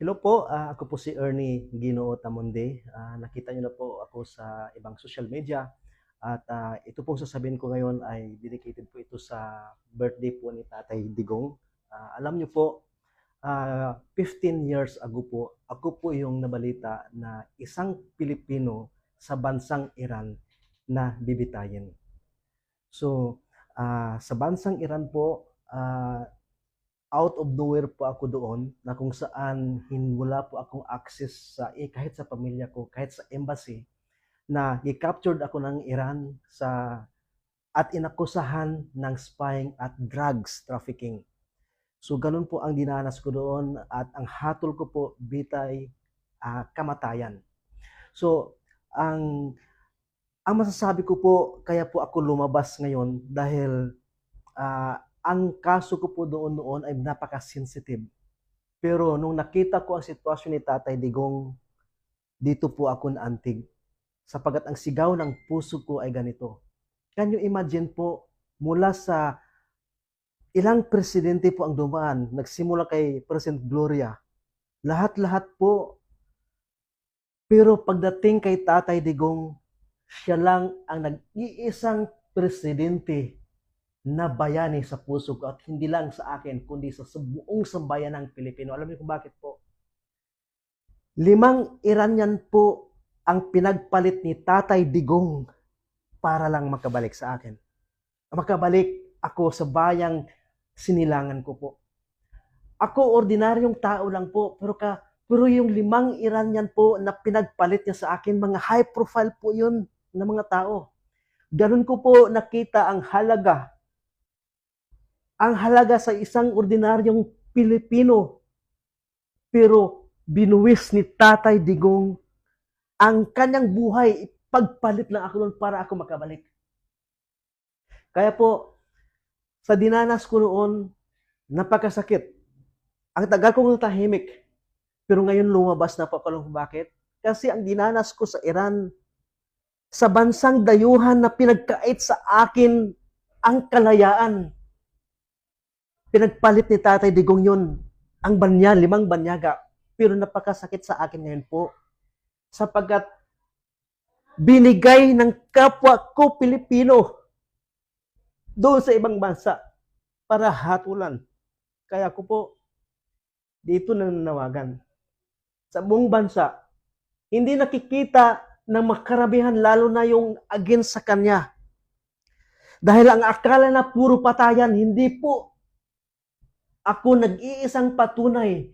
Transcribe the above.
Hello po, ako po si Ernie Ginoo Tamonde. Nakita niyo na po ako sa ibang social media at ito pong sasabihin ko ngayon ay dedicated po ito sa birthday po ni Tatay Digong. Alam niyo po, 15 years ago po, ako po yung nabalita na isang Pilipino sa bansang Iran na bibitayin. So, sa bansang Iran po, out of nowhere po ako doon na kung saan wala po akong access sa kahit sa pamilya ko, kahit sa embassy na i-captured ako ng Iran at inakusahan ng spying at drugs trafficking. So ganun po ang dinanas ko doon at ang hatol ko po bitay kamatayan. So ang masasabi ko po kaya po ako lumabas ngayon dahil ang kaso ko po doon noon ay napaka-sensitive. Pero nung nakita ko ang sitwasyon ni Tatay Digong, dito po ako naantig. Sapagat ang sigaw ng puso ko ay ganito. Can you imagine po, mula sa ilang presidente po ang dumaan, nagsimula kay President Gloria, lahat-lahat po, pero pagdating kay Tatay Digong, siya lang ang nag-iisang presidente na bayani sa puso ko at hindi lang sa akin, kundi sa buong sambayan ng Pilipino. Alam niyo kung bakit po? 5 Iranian po ang pinagpalit ni Tatay Digong para lang makabalik sa akin. Makabalik ako sa bayang sinilangan ko po. Ako, ordinaryong tao lang po, pero yung 5 Iranian po na pinagpalit niya sa akin, mga high profile po yun na mga tao. Ganun ko po nakita ang halaga sa isang ordinaryong Pilipino. Pero binuwis ni Tatay Digong ang kanyang buhay, pagpalit lang ako noon para ako makabalik. Kaya po, sa dinanas ko noon, napakasakit. Ang tagal kong tahimik, pero ngayon lumabas na po ako. Bakit? Kasi ang dinanas ko sa Iran, sa bansang dayuhan na pinagkait sa akin ang kalayaan. Pinagpalit ni Tatay Digong yun. Ang banyan, 5 banyaga. Pero napakasakit sa akin ngayon po. Sapagkat binigay ng kapwa ko Pilipino doon sa ibang bansa para hatulan. Kaya ko po dito nananawagan. Sa buong bansa, hindi nakikita ng makaramihan lalo na yung against sa kanya. Dahil ang akala na puro patayan, hindi po. Ako nag-iisang patunay